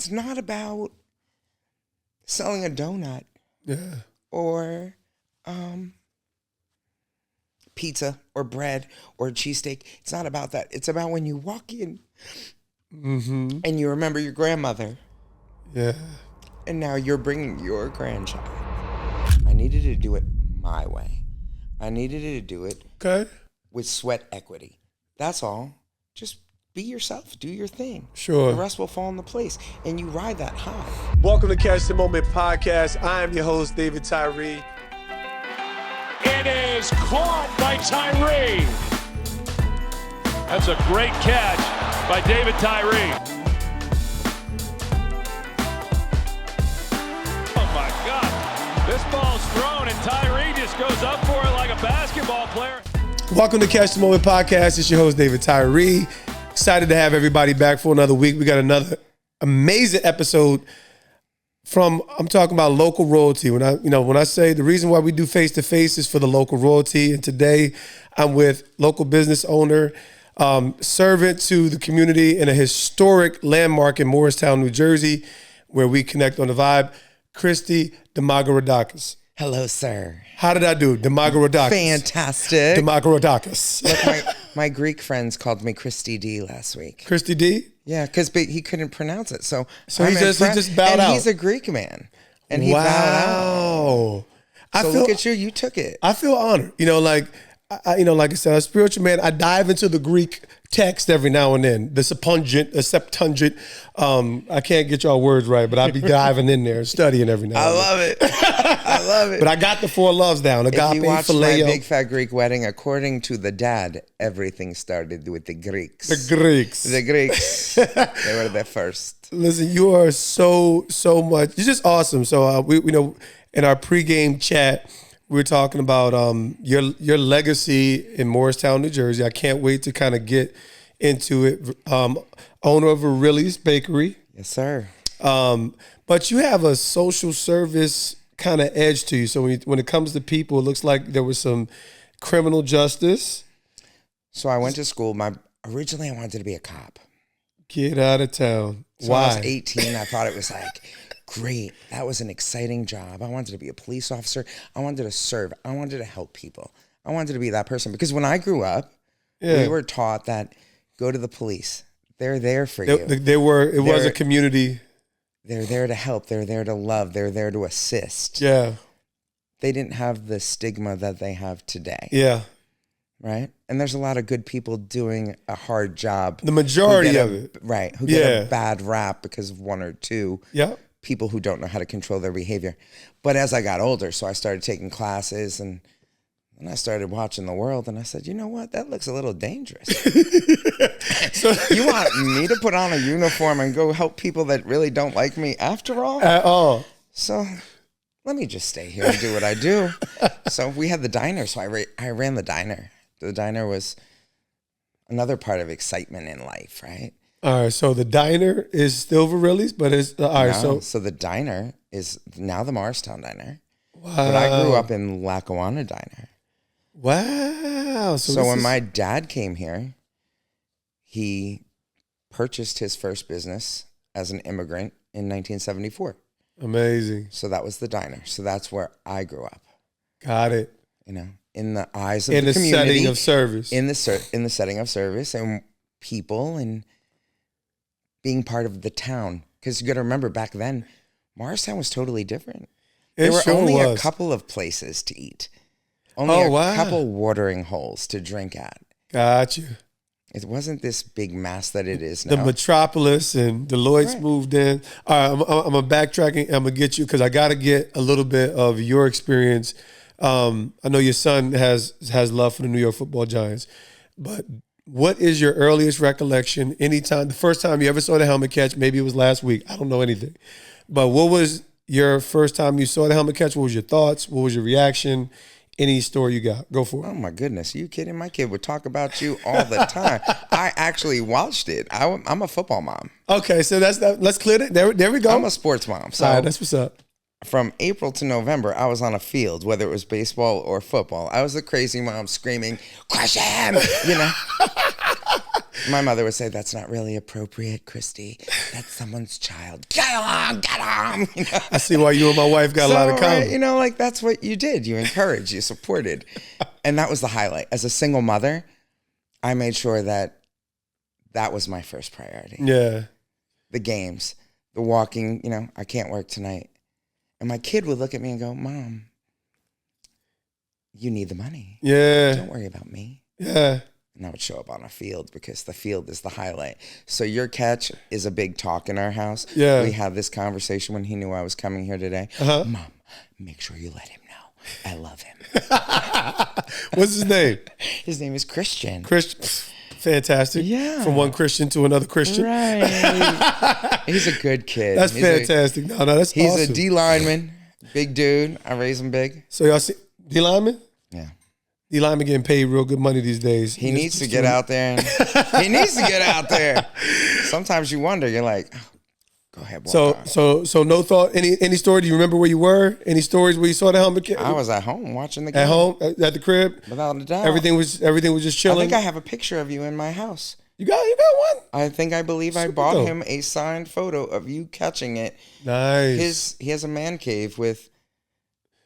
it's not about selling a donut. Yeah. Or pizza or bread or cheesesteak. It's not about that. It's about when you walk in and you remember your grandmother. Yeah. And now you're bringing your grandchild. I needed to do it my way. I needed to do it with sweat equity. That's all. Just be yourself. Do your thing. Sure. The rest will fall into place. And you ride that high. Welcome to Catch the Moment podcast. I am your host, David Tyree. It is caught by Tyree. That's a great catch by David Tyree. Oh my God. This ball's thrown and Tyree just goes up for it like a basketball player. Welcome to Catch the Moment podcast. It's your host, David Tyree. Excited to have everybody back for another week. We got another amazing episode I'm talking about local royalty. When I say the reason why we do face-to-face is for the local royalty. And today I'm with local business owner, servant to the community in a historic landmark in Morristown, New Jersey, where we connect on the vibe, Kristi Dimogerodakis. Hello, sir. How did I do? Dimogerodakis. Fantastic. Dimogerodakis. Look, my Greek friends called me Kristi D last week. Kristi D? Yeah, because he couldn't pronounce it. So he just bowed out. And he's a Greek man. And he bowed out. So look at you. You took it. I feel honored. Like I said, a spiritual man. I dive into the Greek text every now and then. The Septuagint. I can't get y'all words right, but I be diving in there and studying every now and then. I love it. I love it. But I got the four loves down. Agape, if you watched phileo. My Big Fat Greek Wedding, according to the dad, everything started with the Greeks. The Greeks. They were there first. Listen, you are so much. You're just awesome. So we in our pregame chat, we were talking about your legacy in Morristown, New Jersey. I can't wait to kind of get into it. Owner of Verrilli's Bakery. Yes, sir. But you have a social service kind of edge to you. So when it comes to people, it looks like there was some criminal justice. So I went to school. Originally, I wanted to be a cop. Get out of town. So Why? When I was 18, I thought it was like, great. That was an exciting job. I wanted to be a police officer. I wanted to serve. I wanted to help people. I wanted to be that person. Because when I grew up, we were taught that go to the police. They're there for you. It was a community. They're there to help. They're there to love. They're there to assist. Yeah. They didn't have the stigma that they have today. Yeah. Right? And there's a lot of good people doing a hard job. The majority of it. Right. Who get a bad rap because of one or two people who don't know how to control their behavior. But as I got older, so I started taking classes and I started watching the world and I said, you know what? That looks a little dangerous. So you want me to put on a uniform and go help people that really don't like me after all? At all. So let me just stay here and do what I do. So we had the diner. So I ran the diner. The diner was another part of excitement in life, right? All right. So the diner is still Verrilli's, but it's all right. So the diner is now the Morristown Diner. Wow. But I grew up in Lackawanna Diner. Wow. So when my dad came here, he purchased his first business as an immigrant in 1974. Amazing. So that was the diner. So that's where I grew up. Got it. In the eyes of the community. In the setting of service. In the setting of service and people and being part of the town. Because you got to remember, back then, Morristown was totally different. There were only a couple of places to eat. Only a couple watering holes to drink at. Got you. It wasn't this big mass that it is now. The metropolis and Deloitte's moved in. All right, I'm going to backtrack and I'm going to get you because I got to get a little bit of your experience. I know your son has love for the New York Football Giants, but what is your earliest recollection? Anytime, the first time you ever saw the helmet catch, maybe it was last week. I don't know anything. But what was your first time you saw the helmet catch? What was your thoughts? What was your reaction? Any story you got? Go for it. Oh, my goodness. Are you kidding? My kid would talk about you all the time. I actually watched it. I'm a football mom. Okay, so let's clear it. There we go. I'm a sports mom. So all right, that's what's up. From April to November, I was on a field, whether it was baseball or football. I was the crazy mom screaming, crush him, My mother would say, that's not really appropriate, Kristi. That's someone's child. Get on, get on. You know? I see why you and my wife got a lot of common. Right, you know, like that's what you did. You encouraged, you supported. And that was the highlight. As a single mother, I made sure that was my first priority. Yeah. The games, the walking, you know, I can't work tonight. And my kid would look at me and go, Mom, you need the money. Yeah. Don't worry about me. Yeah. And I would show up on a field because the field is the highlight. So your catch is a big talk in our house. Yeah. We had this conversation when he knew I was coming here today. Mom, make sure you let him know I love him. What's his name? His name is Christian. Christian. Fantastic. Yeah. From one Christian to another Christian. Right. He's a good kid. That's fantastic. No, that's he's awesome. a D lineman. Big dude. I raise him big. So y'all see D lineman? Yeah. D lineman getting paid real good money these days. He needs to get out there. He needs to get out there. Sometimes you wonder, you're like, oh, go ahead. So no thought. Any story? Do you remember where you were? Any stories where you saw the helmet? I was at home watching the game. At home? At the crib? Without a doubt. Everything was just chilling? I think I have a picture of you in my house. You got one? I believe I bought him a signed photo of you catching it. Nice. He has a man cave with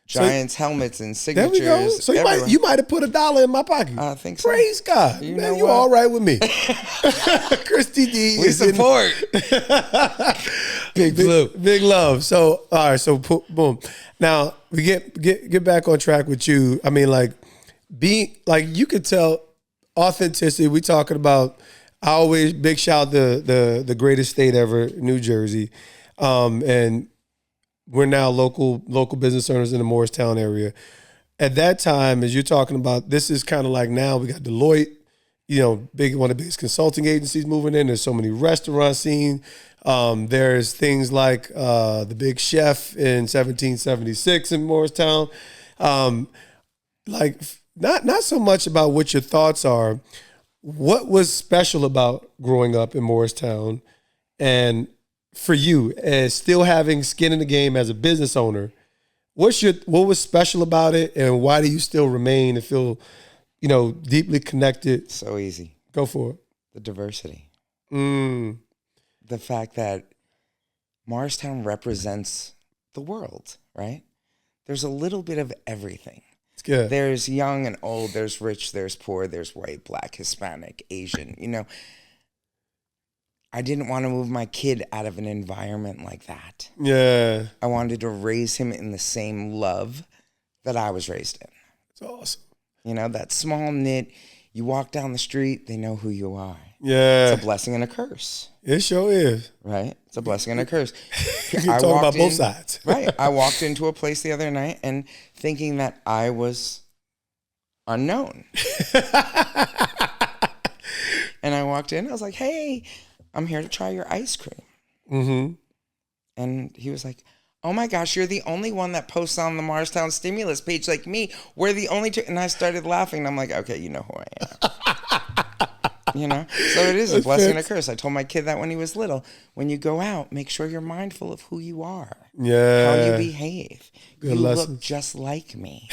Giants helmets and signatures. There we go. So you might have put $1 in my pocket. I think so. Praise God. Man, you all right with me. Kristi D. We support. Big love. So, all right. So, boom. Now, we get back on track with you. I mean, like, you could tell authenticity. We talking about, I always, big shout to the greatest state ever, New Jersey. And we're now local business owners in the Morristown area. At that time, as you're talking about, this is kind of like now we got Deloitte, you know, one of the biggest consulting agencies moving in. There's so many restaurant scenes. There's things like the Big Chef in 1776 in Morristown. Like not so much about what your thoughts are. What was special about growing up in Morristown, and for you, as still having skin in the game as a business owner, what was special about it, and why do you still remain and feel, you know, deeply connected? So easy. Go for it. The diversity. The fact that Morristown represents the world, right? There's a little bit of everything. It's good. There's young and old, there's rich, there's poor, there's white, black, Hispanic, Asian, you know. I didn't want to move my kid out of an environment like that. Yeah. I wanted to raise him in the same love that I was raised in. It's awesome. You know, that small knit, you walk down the street, they know who you are. Yeah. It's a blessing and a curse. It sure is. Right? It's a blessing and a curse. You're talking about both sides. Right. I walked into a place the other night and thinking that I was unknown. And I walked in, I was like, hey, I'm here to try your ice cream. Mm-hmm. And he was like, oh my gosh, you're the only one that posts on the Morristown stimulus page like me. We're the only two. And I started laughing. And I'm like, okay, you know who I am. You know? So it is a blessing and a curse. I told my kid that when he was little. When you go out, make sure you're mindful of who you are. Yeah. How you behave. Good you lessons. Look just like me.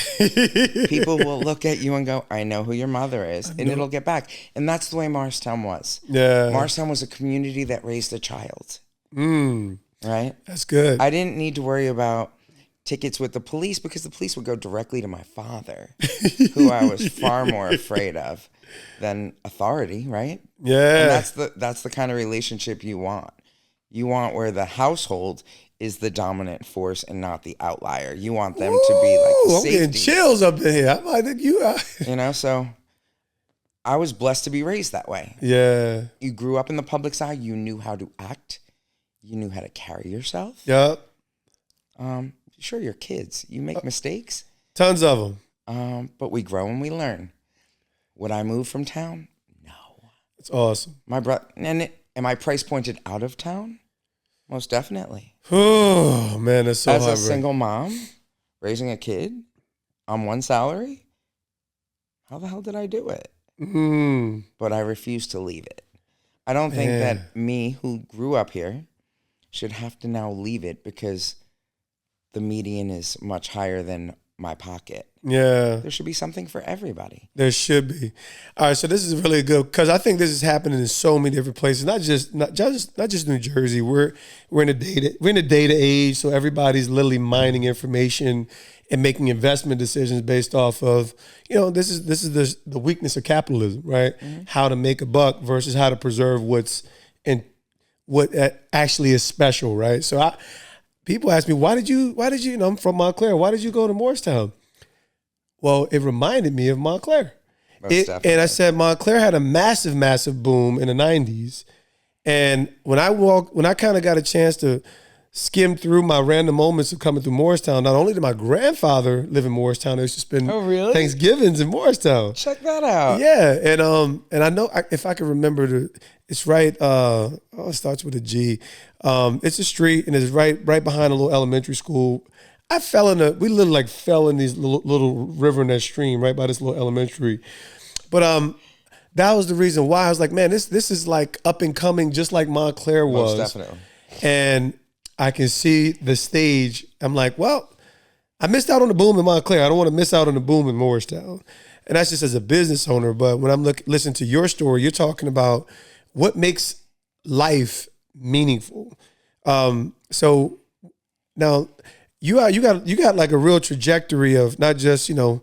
People will look at you and go, I know who your mother is. And it'll get back. And that's the way Morristown was. Yeah. Morristown was a community that raised a child. Right? That's good. I didn't need to worry about tickets with the police because the police would go directly to my father, who I was far more afraid of than authority, right? Yeah. And that's the kind of relationship you want. You want where the household is the dominant force and not the outlier. You want them to be like the safety. I'm getting chills up in here. I think you are. You know, so I was blessed to be raised that way. Yeah. You grew up in the public eye. You knew how to act. You knew how to carry yourself. Yep. Sure, you're kids. You make mistakes. Tons of them. But we grow and we learn. Would I move from town? No. It's awesome. My brother, am I price pointed out of town? Most definitely. Oh, man, that's so hard. As a single mom, raising a kid on one salary, how the hell did I do it? But I refuse to leave it. I don't think that me, who grew up here, should have to now leave it because the median is much higher than my pocket. Yeah. There should be something for everybody. There should be. All right, so this is really good because I think this is happening in so many different places, not just New Jersey. We're in a data age, so everybody's literally mining information and making investment decisions based off of, this is the weakness of capitalism, right? Mm-hmm. How to make a buck versus how to preserve what actually is special, right? So people ask me, why did you, I'm from Monclair. Why did you go to Morristown? Well, it reminded me of Monclair. And I said, Monclair had a massive, massive boom in the 90s. And when I kind of got a chance to skim through my random moments of coming through Morristown, not only did my grandfather live in Morristown, I used to spend Thanksgivings in Morristown. Check that out. Yeah. And I know if I can remember, it's right, it starts with a G. It's a street and it's right behind a little elementary school. We literally fell in these little river and that stream right by this little elementary. But that was the reason why I was like, man, this is like up and coming, just like Monclair was. Most definitely. And I can see the stage. I'm like, well, I missed out on the boom in Monclair. I don't want to miss out on the boom in Morristown. And that's just as a business owner. But when I'm listening to your story, you're talking about what makes life meaningful. So now you got like a real trajectory of not just, a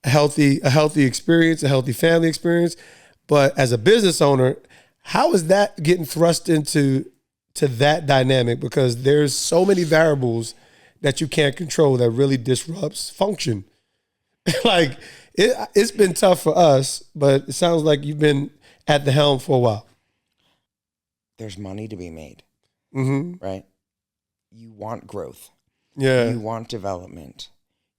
healthy experience, a healthy family experience, but as a business owner, how is that getting thrust into that dynamic? Because there's so many variables that you can't control that really disrupts function. Like it's been tough for us, but it sounds like you've been at the helm for a while. There's money to be made, right? You want growth. Yeah. You want development.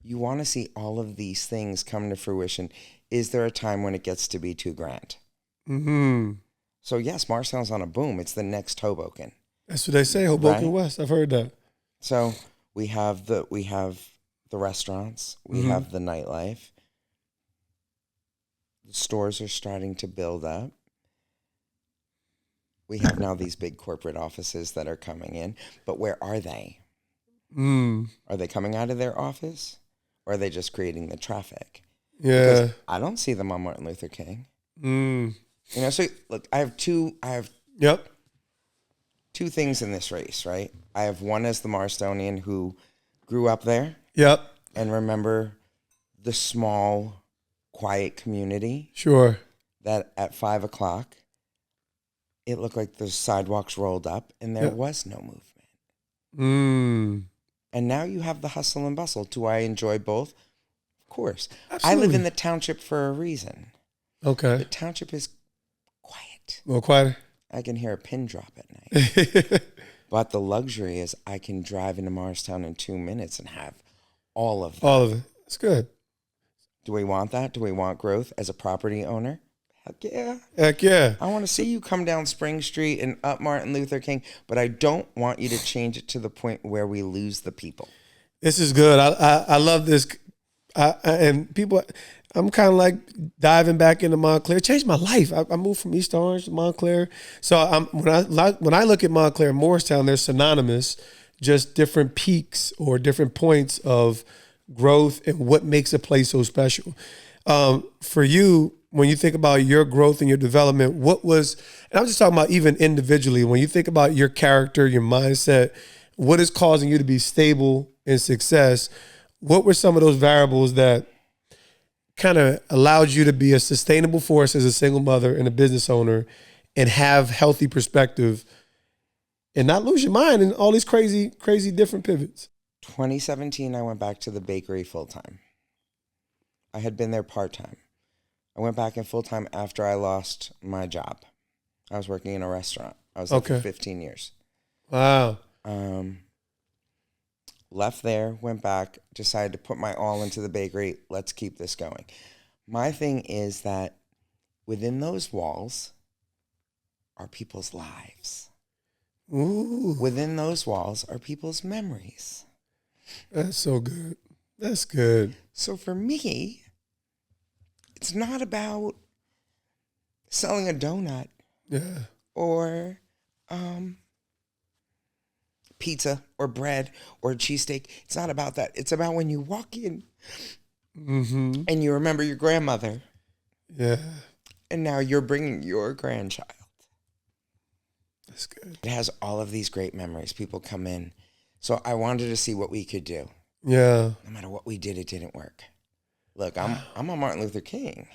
You want to see all of these things come to fruition. Is there a time when it gets to be too grand? Mm-hmm. So yes, Morristown's on a boom. It's the next Hoboken. That's what they say, Hoboken right? West. I've heard that. So we have the restaurants. We have the nightlife. The stores are starting to build up. We have now these big corporate offices that are coming in. But where are they? Are they coming out of their office? Or are they just creating the traffic? Yeah. Because I don't see them on Martin Luther King. So look, I have two things in this race, right? I have one as the Morristonian who grew up there. Yep. And remember the small, quiet community. Sure. That at 5:00, it looked like the sidewalks rolled up and there was no movement. And now you have the hustle and bustle. Do I enjoy both? Of course. Absolutely. I live in the township for a reason. Okay. The township is quiet. A little quieter. I can hear a pin drop at night. But the luxury is I can drive into Morristown in 2 minutes and have all of that. All of it. It's good. Do we want that? Do we want growth as a property owner? Heck yeah. Heck yeah. I want to see you come down Spring Street and up Martin Luther King, but I don't want you to change it to the point where we lose the people. This is good. I love this. And people, I'm kind of like diving back into Monclair. It changed my life. I moved from East Orange to Monclair. So when I look at Monclair and Morristown, they're synonymous, just different peaks or different points of growth and what makes a place so special. For you, when you think about your growth and your development, and I'm just talking about even individually, when you think about your character, your mindset, what is causing you to be stable in success, what were some of those variables that kind of allowed you to be a sustainable force as a single mother and a business owner and have healthy perspective and not lose your mind in all these crazy, crazy different pivots? 2017, I went back to the bakery full-time. I had been there part-time. I went back in full-time after I lost my job. I was working in a restaurant. I was there for 15 years. Wow. Left there, went back, decided to put my all into the bakery. Let's keep this going. My thing is that within those walls are people's lives. Ooh. Within those walls are people's memories. That's so good. That's good. So for me, it's not about selling a donut or pizza or bread or a cheesesteak. It's not about that. It's about when you walk in and you remember your grandmother. Yeah. And now you're bringing your grandchild. That's good. It has all of these great memories. People come in. So I wanted to see what we could do. Yeah. No matter what we did, it didn't work. Look, I'm on Martin Luther King.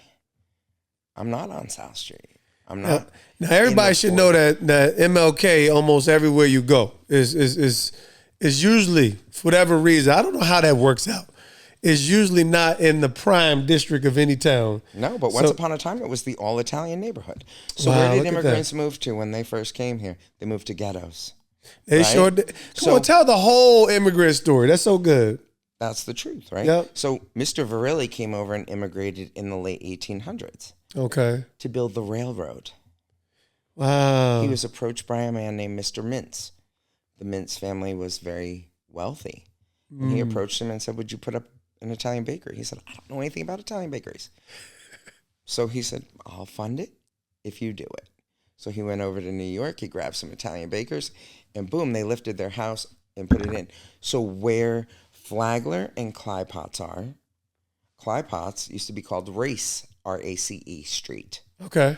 I'm not on South Street. I'm not. Now everybody should know that MLK, almost everywhere you go, is usually, for whatever reason, I don't know how that works out, is usually not in the prime district of any town. No, but once upon a time, it was the all-Italian neighborhood. So where did immigrants move to when they first came here? They moved to ghettos. They sure did. Come on, tell the whole immigrant story. That's so good. That's the truth, right? Yep. So Mr. Verrilli came over and immigrated in the late 1800s. Okay. To build the railroad. Wow. He was approached by a man named Mr. Mintz. The Mintz family was very wealthy. And he approached him and said, would you put up an Italian bakery? He said, I don't know anything about Italian bakeries. So he said, I'll fund it if you do it. So he went over to New York. He grabbed some Italian bakers. And boom, they lifted their house and put it in. So where Flagler and Clypots are, Clypots used to be called Race, R-A-C-E, Street. Okay.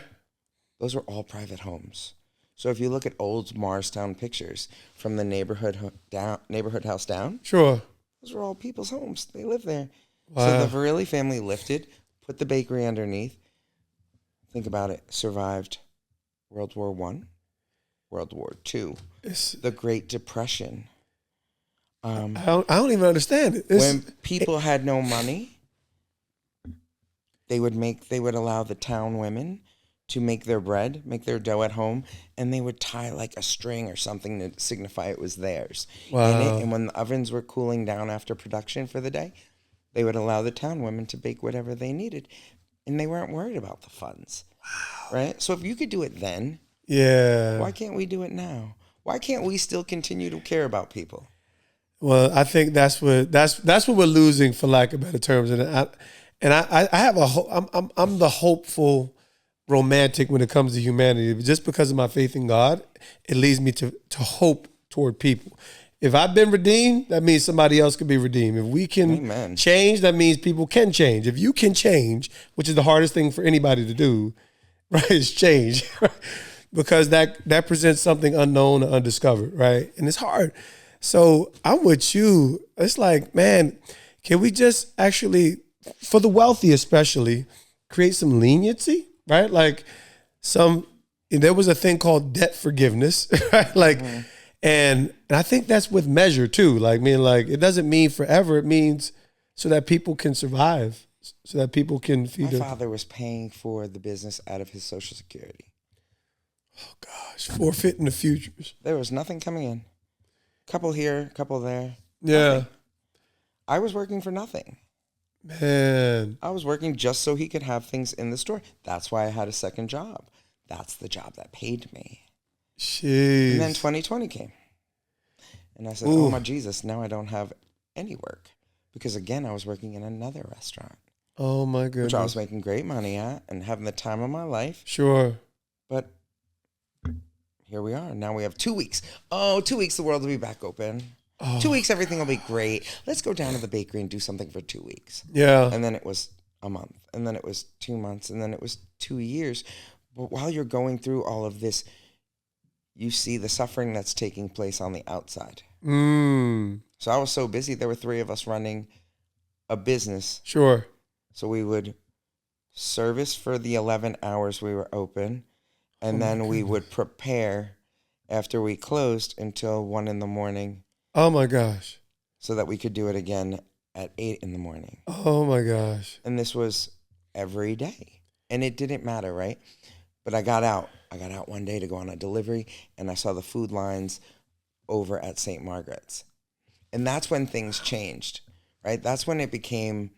Those were all private homes. So if you look at old Morristown pictures from the neighborhood house down, sure, those were all people's homes. They lived there. Wow. So the Verrilli family lifted, put the bakery underneath. Think about it. Survived World War I, World War II, the Great Depression. I don't even understand it. When people had no money, they would allow the town women to make their bread, make their dough at home, and they would tie like a string or something to signify it was theirs. Wow. And when the ovens were cooling down after production for the day, they would allow the town women to bake whatever they needed, and they weren't worried about the funds. Wow. Right? So if you could do it then, why can't we do it now? Why can't we still continue to care about people? Well, I think that's what we're losing, for lack of better terms, and I have I'm the hopeful romantic when it comes to humanity. But just because of my faith in God, it leads me to hope toward people. If I've been redeemed, that means somebody else can be redeemed. If we can change, that means people can change. If you can change, which is the hardest thing for anybody to do, right, is change, because that presents something unknown or undiscovered, right? And it's hard. So I'm with you. It's like, man, can we just actually, for the wealthy especially, create some leniency, right? Like there was a thing called debt forgiveness, right? Like, and I think that's with measure too. Like, it doesn't mean forever. It means so that people can survive, so that people can feed. My father was paying for the business out of his Social Security. Oh gosh, forfeiting the futures. There was nothing coming in. Couple here, couple there. Yeah. Nothing. I was working for nothing. Man. I was working just so he could have things in the store. That's why I had a second job. That's the job that paid me. Jeez. And then 2020 came. And I said, oh my Jesus, now I don't have any work. Because again, I was working in another restaurant. Oh my goodness. Which I was making great money at and having the time of my life. Sure. But here we are. Now we have 2 weeks. Oh, 2 weeks, the world will be back open. 2 weeks, everything will be great. Let's go down to the bakery and do something for 2 weeks. Yeah. And then it was a month. And then it was 2 months. And then it was 2 years. But while you're going through all of this, you see the suffering that's taking place on the outside. So I was so busy. There were 3 of us running a business. Sure. So we would service for the 11 hours we were open. And then we would prepare after we closed until 1 a.m. Oh my gosh. So that we could do it again at 8 a.m. Oh my gosh. And this was every day. And it didn't matter, right? But I got out. I got out one day to go on a delivery, and I saw the food lines over at St. Margaret's. And that's when things changed, right? That's when it became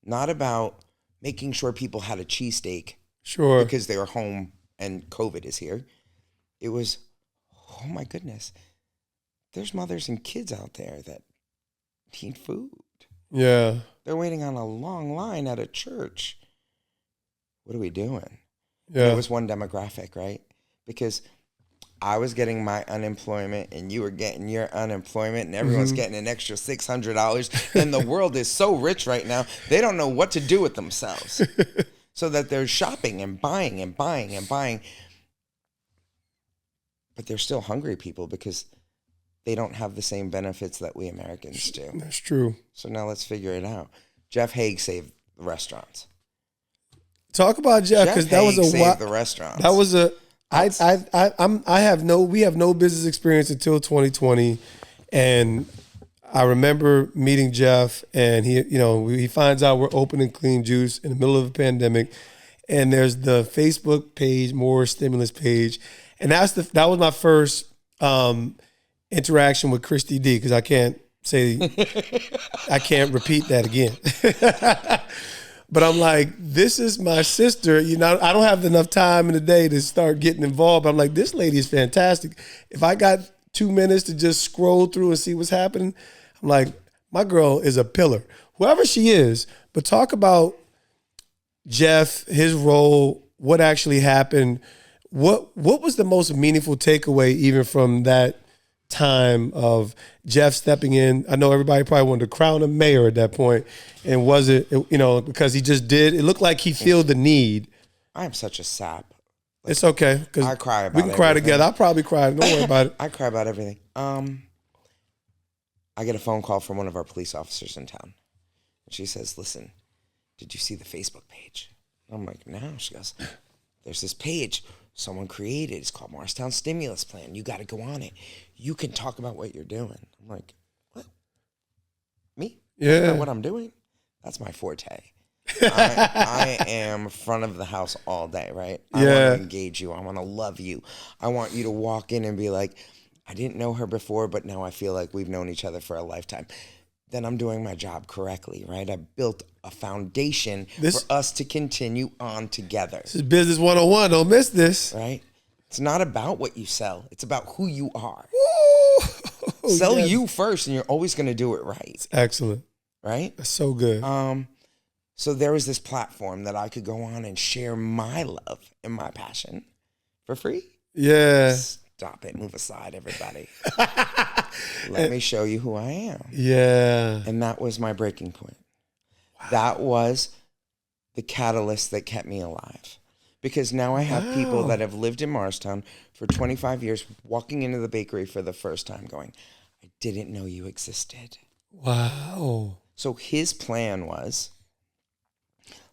not about making sure people had a cheesesteak. Sure. Because they were home and COVID is here. It was, oh my goodness, there's mothers and kids out there that need food. Yeah. They're waiting on a long line at a church. What are we doing? Yeah. It was one demographic, right? Because I was getting my unemployment and you were getting your unemployment and everyone's getting an extra $600 and the world is so rich right now, they don't know what to do with themselves. So that they're shopping and buying and buying and buying. But they're still hungry people because they don't have the same benefits that we Americans do. That's true. So now let's figure it out. Jeff Haig saved the restaurants. Talk about Jeff, because that was a saved the restaurants. That was a we have no business experience until 2020, and I remember meeting Jeff, and he finds out we're opening Clean Juice in the middle of a pandemic, and there's the Facebook page, More Stimulus page, and that was my first interaction with Kristi D, because I can't repeat that again. But I'm like, this is my sister. I don't have enough time in the day to start getting involved. But I'm like, this lady is fantastic. If I got 2 minutes to just scroll through and see what's happening, I'm like, my girl is a pillar. Whoever she is, but talk about Jeff, his role, what actually happened. What was the most meaningful takeaway even from that time of Jeff stepping in? I know everybody probably wanted to crown him mayor at that point, and was it because he just did? It looked like he felt the need. I am such a sap. It's okay, because I cry about we can cry everything. together. I'll probably cry. Don't worry about it. I cry about everything. I get a phone call from one of our police officers in town. And she says, listen, did you see the Facebook page? I'm like, no. She goes, there's this page someone created. It's called Morristown Stimulus Plan. You got to go on it. You can talk about what you're doing. I'm like, what? Me? Yeah. You know what I'm doing? That's my forte. I am front of the house all day, right? I want to engage you. I want to love you. I want you to walk in and be like, I didn't know her before, but now I feel like we've known each other for a lifetime. Then I'm doing my job correctly, right? I built a foundation for us to continue on together. This is business 101. Don't miss this. Right? It's not about what you sell. It's about who you are. Woo! Sell you first, and you're always going to do it right. It's excellent. Right? That's so good. So there was this platform that I could go on and share my love and my passion for free. Yeah. Stop it. Move aside, everybody. Let me show you who I am. Yeah. And that was my breaking point. Wow. That was the catalyst that kept me alive. Because now I have people that have lived in Morristown for 25 years walking into the bakery for the first time going, I didn't know you existed. Wow. So his plan was,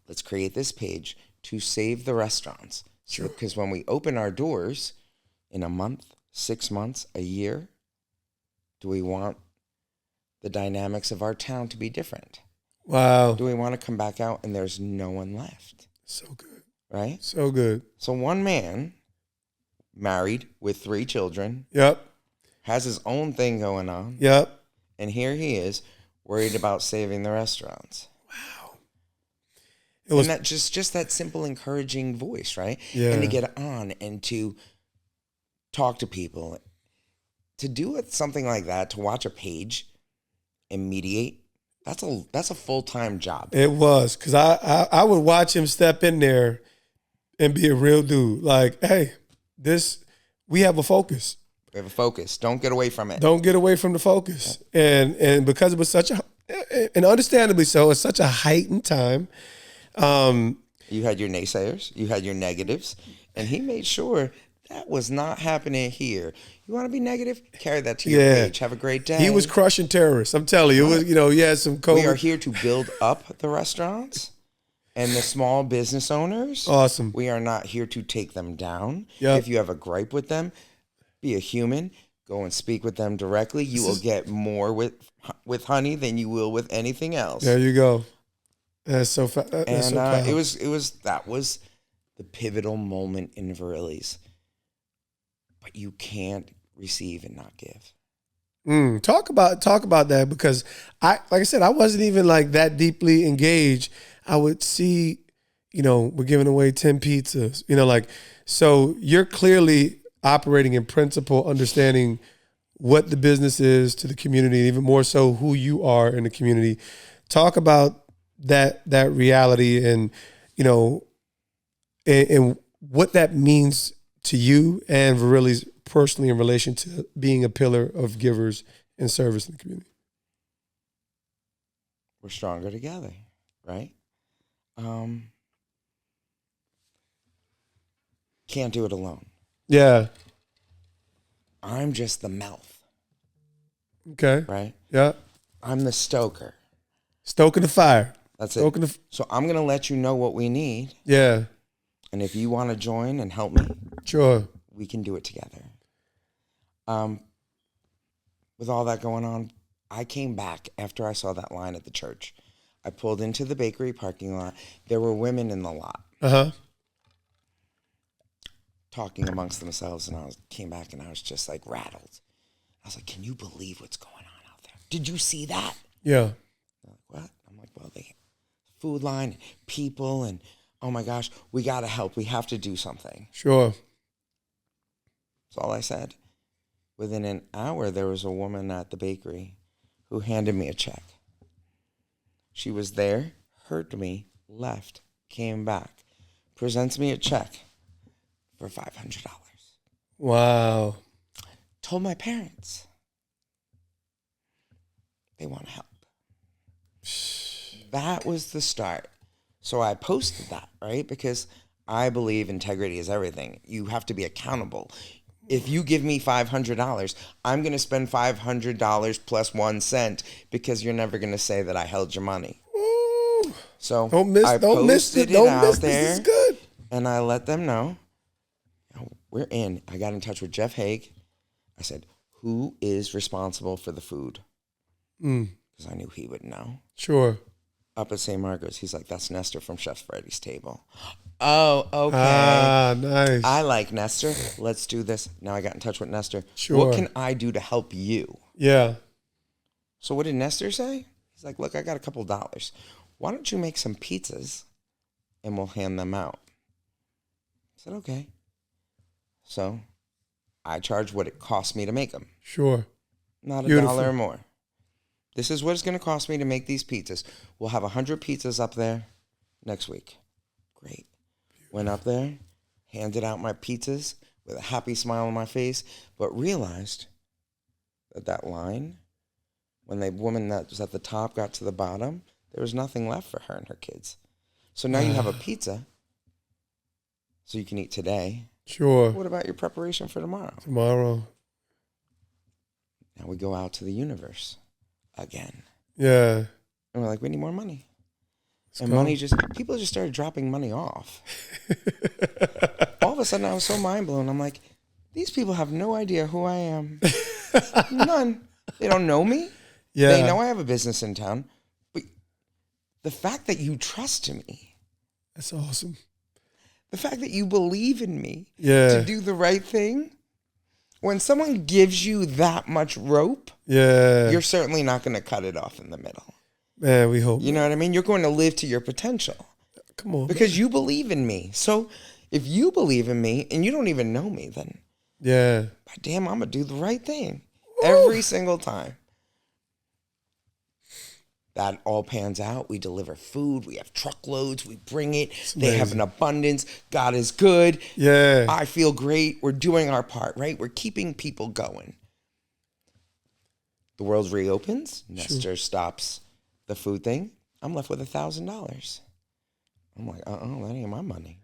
let's create this page to save the restaurants. Sure. Because when we open our doors in a month, 6 months, a year, do we want the dynamics of our town to be different? Wow. Do we want to come back out and there's no one left? So good. Right? So good. So one man, married with 3 children. Yep. Has his own thing going on. Yep. And here he is, worried about saving the restaurants. Wow. And that just that simple, encouraging voice, right? Yeah. And to get on and to talk to people, to do something like that, to watch a page and mediate, that's a full-time job. It was, because I would watch him step in there and be a real dude. Like, hey, we have a focus. We have a focus. Don't get away from it. Don't get away from the focus. And because it was and understandably so, it's such a heightened time. You had your naysayers, you had your negatives, and he made sure that was not happening here. You want to be negative? Carry that to your page. Have a great day. He was crushing terrorists. I'm telling you, it was, he had some COVID. We are here to build up the restaurants and the small business owners. Awesome. We are not here to take them down. Yep. If you have a gripe with them, be a human. Go and speak with them directly. You will get more with honey than you will with anything else. There you go. That's so fast. That was the pivotal moment in Verrilli's. But you can't receive and not give. Talk about that, because like I said, I wasn't even like that deeply engaged. I would see, we're giving away 10 pizzas, so you're clearly operating in principle, understanding what the business is to the community, and even more so who you are in the community. Talk about that reality and, and what that means to you and Verrilli's personally in relation to being a pillar of givers and service in the community? We're stronger together, right? Can't do it alone. Yeah. I'm just the mouth. Okay. Right? Yeah. I'm the stoker. Stoking the fire. That's it. So I'm going to let you know what we need. Yeah. And if you want to join and help me, sure, we can do it together. With all that going on, I came back after I saw that line at the church. I pulled into the bakery parking lot. There were women in the lot. Uh-huh. Talking amongst themselves, and came back and I was just like rattled. I was like, can you believe what's going on out there? Did you see that? Yeah. They're like, what? I'm like, well, they food line, people, and oh my gosh, we got to help. We have to do something. Sure. That's all I said. Within an hour, there was a woman at the bakery who handed me a check. She was there, heard me, left, came back, presents me a check for $500. Wow. Told my parents. They want to help. That was the start. So I posted that, right? Because I believe integrity is everything. You have to be accountable. If you give me $500, I'm going to spend $500 plus 1 cent because you're never going to say that I held your money. Ooh. So I posted it out there. This is good. And I let them know. We're in. I got in touch with Jeff Haig. I said, who is responsible for the food? Because I knew he would know. Sure. Up at St. Margaret's, he's like, that's Nestor from Chef Freddy's table. Oh, okay. Ah, nice. I like Nestor. Let's do this. Now I got in touch with Nestor. Sure. What can I do to help you? Yeah. So what did Nestor say? He's like, look, I got a couple dollars. Why don't you make some pizzas and we'll hand them out? I said, okay. So I charge what it cost me to make them. Sure. Not $1 or more. This is what it's going to cost me to make these pizzas. We'll have 100 pizzas up there next week. Great. Went up there, handed out my pizzas with a happy smile on my face, but realized that line, when the woman that was at the top got to the bottom, there was nothing left for her and her kids. So now you have a pizza, so you can eat today. Sure. What about your preparation for tomorrow? Tomorrow. Now we go out to the universe again. Yeah. And we're like, we need more money. Money people just started dropping money off. All of a sudden I was so mind blown. I'm like, these people have no idea who I am. None. They don't know me. Yeah. They know I have a business in town. But the fact that you trust me. That's awesome. The fact that you believe in me to do the right thing. When someone gives you that much rope, you're certainly not going to cut it off in the middle. Man, we hope. You know what I mean? You're going to live to your potential. Come on. Because you believe in me. So if you believe in me and you don't even know me, then damn, I'm going to do the right thing every single time. That all pans out. We deliver food. We have truckloads. We bring it. They have an abundance. God is good. Yeah. I feel great. We're doing our part, right? We're keeping people going. The world reopens. Nestor stops the food thing. I'm left with $1,000. I'm like, that ain't my money.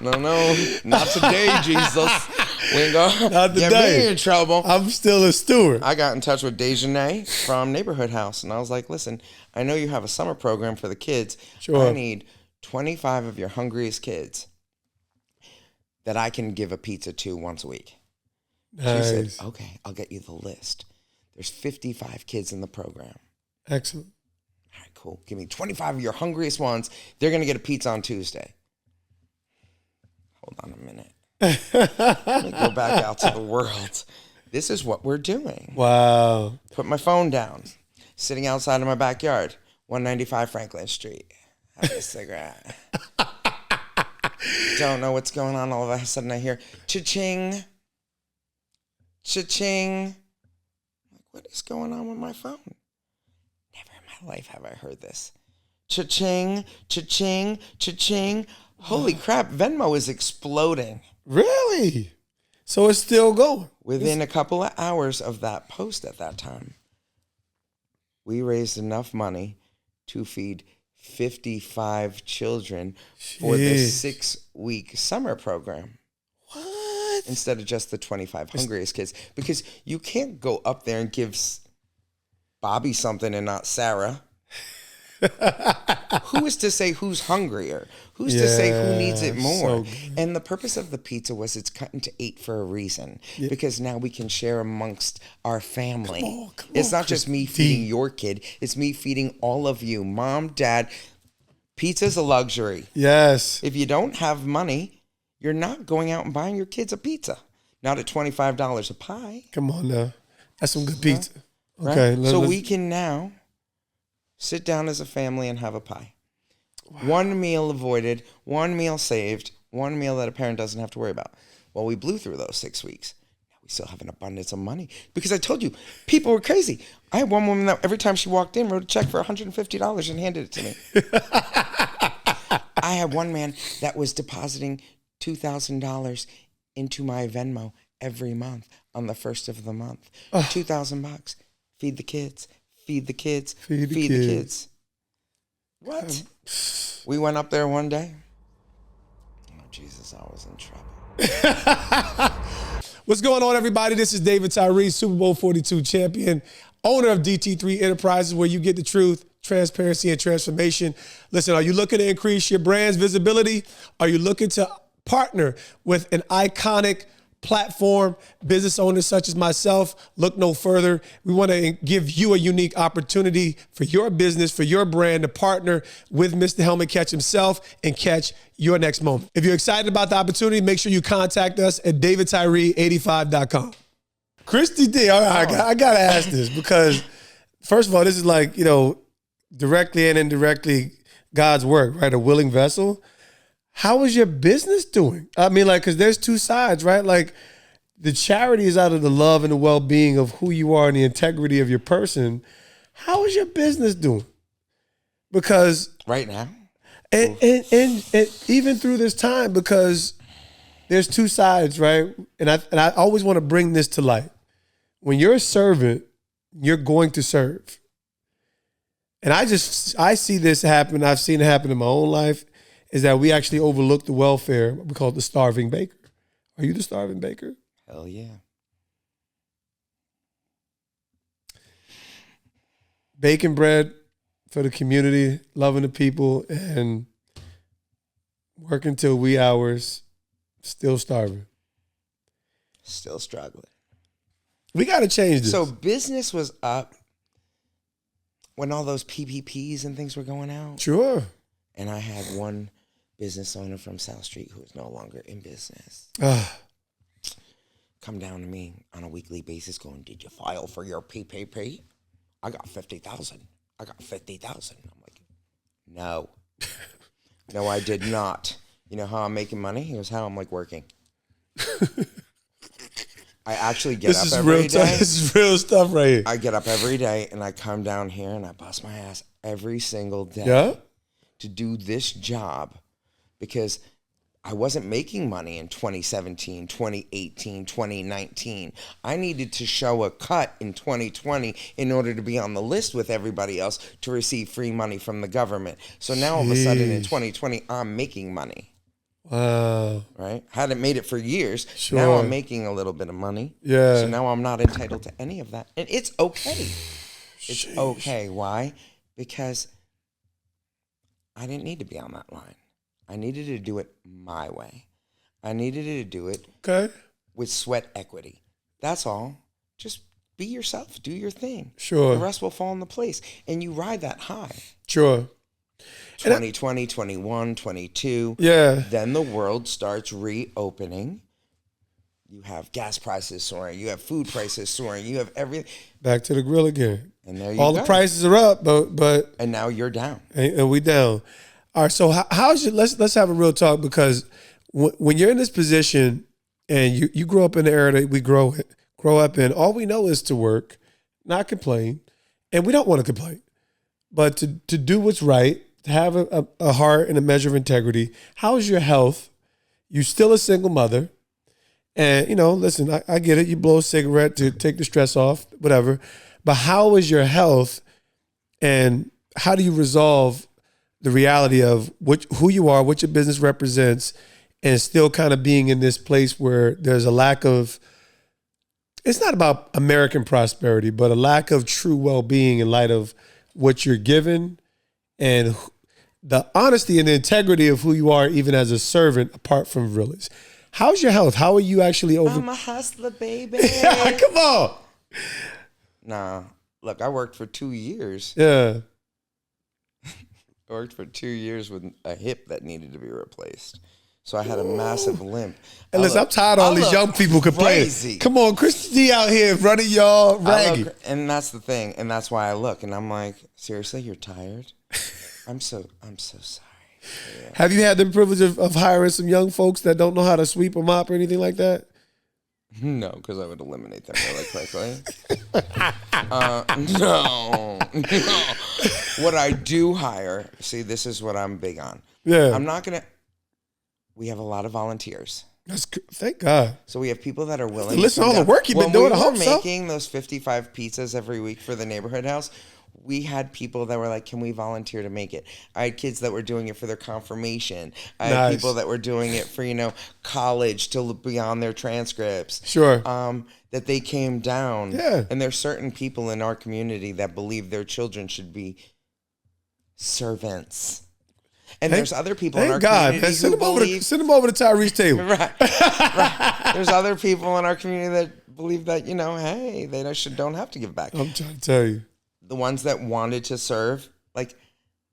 No, not today, Jesus. We ain't gonna get me in trouble. I'm still a steward. I got in touch with Dejanay from Neighborhood House, and I was like, listen, I know you have a summer program for the kids. Sure. I need 25 of your hungriest kids that I can give a pizza to once a week. Nice. She said, okay, I'll get you the list. There's 55 kids in the program. Excellent. All right, cool. Give me 25 of your hungriest ones. They're going to get a pizza on Tuesday. Hold on a minute. Let me go back out to the world. This is what we're doing. Wow. Put my phone down. Sitting outside of my backyard. 195 Franklin Street. Have a cigarette. Don't know what's going on. All of a sudden I hear cha-ching. Cha-ching. What is going on with my phone? Never in my life have I heard this. Cha-ching, cha-ching, cha-ching. Holy crap, Venmo is exploding. Really? So it's still going. Within a couple of hours of that post at that time, we raised enough money to feed 55 children for the 6-week summer program. What? Instead of just the 25 hungriest kids. Because you can't go up there and give Bobby something and not Sarah. Who is to say who's hungrier? Who's to say who needs it more? And the purpose of the pizza was it's cut into 8 for a reason. Yeah. Because now we can share amongst our family. It's not just me feeding your kid. It's me feeding all of you. Mom, Dad. Pizza's a luxury. Yes. If you don't have money, you're not going out and buying your kids a pizza. Not at $25 a pie. Come on now. That's some good pizza. Right? Okay. So we can now sit down as a family and have a pie. Wow. 1 meal avoided, 1 meal saved, 1 meal that a parent doesn't have to worry about. Well, we blew through those 6 weeks. Now we still have an abundance of money. Because I told you, people were crazy. I had one woman that every time she walked in, wrote a check for $150 and handed it to me. I had one man that was depositing $2,000 into my Venmo every month on the first of the month. $2,000. Feed the kids. Feed the kids. Feed the kids. What? We went up there one day. Oh, Jesus, I was in trouble. What's going on, everybody? This is David Tyree, Super Bowl 42 champion, owner of DT3 Enterprises, where you get the truth, transparency, and transformation. Listen, are you looking to increase your brand's visibility? Are you looking to partner with an iconic platform, business owners such as myself? Look no further. We want to give you a unique opportunity for your business, for your brand to partner with Mr. Helmet Catch himself and catch your next moment. If you're excited about the opportunity, make sure you contact us at davidtyree85.com. Kristi D, all right, I got to ask this because, first of all, this is like, directly and indirectly God's work, right? A willing vessel. How is your business doing? I mean, because there's two sides, right? Like, the charity is out of the love and the well-being of who you are and the integrity of your person. How is your business doing? Because right now, and even through this time, because there's two sides, right? And I always want to bring this to light. When you're a servant, you're going to serve. And I see this happen. I've seen it happen in my own life. Is that we actually overlook the welfare. We call it the starving baker. Are you the starving baker? Hell yeah. Baking bread for the community, loving the people, and working till wee hours, still starving. Still struggling. We got to change this. So business was up when all those PPPs and things were going out. Sure. And I had one business owner from South Street who is no longer in business come down to me on a weekly basis going, "Did you file for your PPP? I got 50,000. I got 50,000. I'm like, no. No, I did not. You know how I'm making money? He goes, how? I'm like, working. I actually get up every day. This is real stuff right here. I get up every day and I come down here and I bust my ass every single day to do this job. Because I wasn't making money in 2017, 2018, 2019. I needed to show a cut in 2020 in order to be on the list with everybody else to receive free money from the government. So now all of a sudden in 2020, I'm making money. Wow. Right? Hadn't made it for years. Sure. Now I'm making a little bit of money. Yeah. So now I'm not entitled to any of that. And it's okay. It's okay. Why? Because I didn't need to be on that line. I needed to do it my way. I needed to do it with sweat equity. That's all. Just be yourself. Do your thing. Sure. The rest will fall into place. And you ride that high. Sure. 2020, 21, 22. Yeah. Then the world starts reopening. You have gas prices soaring. You have food prices soaring. You have everything. Back to the grill again. And there you All go. the prices are up, but and now you're down. And we down. All right, so how's your, let's have a real talk, because when you're in this position and you grow up in the era that we grow up in, all we know is to work, not complain, and we don't want to complain, but to do what's right, to have a heart and a measure of integrity. How's your health? You're still a single mother. And, listen, I get it. You blow a cigarette to take the stress off, whatever. But how is your health, and how do you resolve the reality of who you are, what your business represents, and still kind of being in this place where there's a lack of, it's not about American prosperity, but a lack of true well-being in light of what you're given and the honesty and the integrity of who you are, even as a servant, apart from Verrilli's. How's your health? How are you actually over? I'm a hustler, baby. Come on. Nah, look, I worked for 2 years. Yeah. I worked for 2 years with a hip that needed to be replaced. So I had a massive limp. And listen, I'm tired of all these young people complaining. Crazy. Come on, Kristi D out here running y'all ragged. And that's the thing. And that's why I look. And I'm like, seriously, you're tired? I'm so sorry. Yeah. Have you had the privilege of hiring some young folks that don't know how to sweep or mop or anything like that? No, because I would eliminate them really quickly. No. What I do hire, see, this is what I'm big on. Yeah. I'm not going to, we have a lot of volunteers. That's good. Thank God. So we have people that are willing listen to all the work you've been doing. When we were making those 55 pizzas every week for the neighborhood house, we had people that were like, can we volunteer to make it? I had kids that were doing it for their confirmation. I had people that were doing it for, college to be on their transcripts. Sure. That they came down. Yeah. And there's certain people in our community that believe their children should be servants. And there's other people in our community who believe... Send them over to Tyree's table. Right. There's other people in our community that believe that, hey, they don't have to give back. I'm trying to tell you. The ones that wanted to serve, like